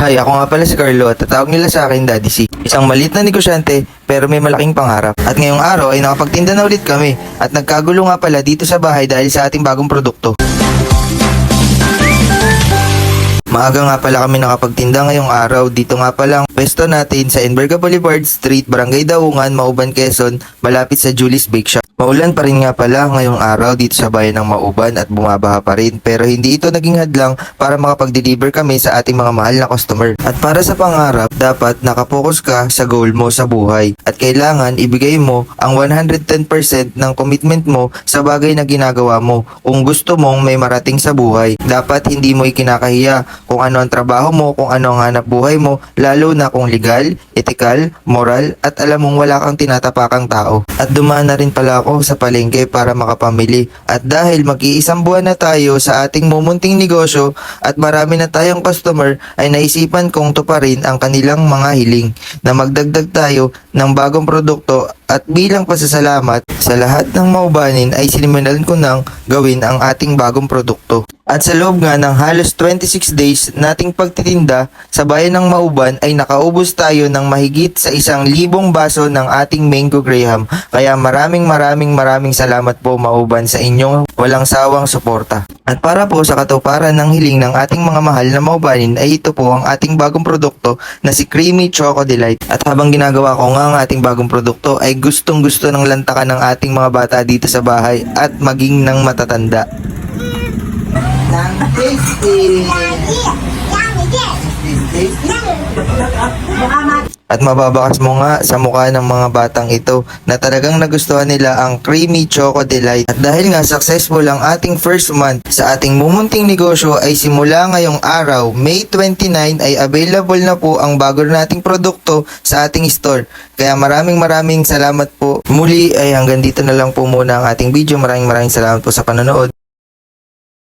Hi, ako nga pala si Carlo at tatawag nila sa akin Daddy C. Isang maliit na negosyante pero may malaking pangarap. At ngayong araw ay nakapagtinda na ulit kami at nagkagulo nga pala dito sa bahay dahil sa ating bagong produkto. Maaga nga pala kami nakapagtinda ngayong araw. Dito nga pala ang pwesto natin sa Enverga Boulevard Street, Barangay Daungan, Mauban, Quezon, malapit sa Julie's Bake Shop. Maulan pa rin nga pala ngayong araw dito sa bayan ng Mauban at bumabaha pa rin, pero hindi ito naging hadlang para makapag-deliver kami sa ating mga mahal na customer. At para sa pangarap, dapat nakapokus ka sa goal mo sa buhay at kailangan ibigay mo ang 110% ng commitment mo sa bagay na ginagawa mo. Kung gusto mong may marating sa buhay, dapat hindi mo ikinakahiya kung ano ang trabaho mo, kung ano ang hanap buhay mo, lalo na kung legal, ethical, moral, at alam mong wala kang tinatapakang tao. At dumaan na rin pala ako sa palengke para makapamili. At dahil mag-iisang buwan na tayo sa ating mumunting negosyo at marami na tayong customer, ay naisipan kong tuparin ang kanilang mga hiling na magdagdag tayo ng bagong produkto. At bilang pasasalamat sa lahat ng maubanin ay sinimulan ko nang gawin ang ating bagong produkto. At sa loob nga ng halos 26 days nating pagtitinda sa bayan ng Mauban ay nakaubos tayo ng mahigit sa 1,000 baso ng ating Mango Graham. Kaya maraming salamat po Mauban sa inyong walang sawang suporta. At para po sa katuparan ng hiling ng ating mga mahal na Maubanin ay ito po ang ating bagong produkto na si Creamy Choco Delight. At habang ginagawa ko nga ang ating bagong produkto ay gustong gusto ng lantakan ng ating mga bata dito sa bahay at maging ng matatanda. Ng tasty! At mababakas mo nga sa mukha ng mga batang ito na talagang nagustuhan nila ang Creamy Choco Delight. At dahil nga successful ang ating first month sa ating mumunting negosyo ay simula ngayong araw, May 29 ay available na po ang bago nating produkto sa ating store. Kaya maraming salamat po. Muli ay hanggang dito na lang po muna ang ating video. Maraming salamat po sa panonood.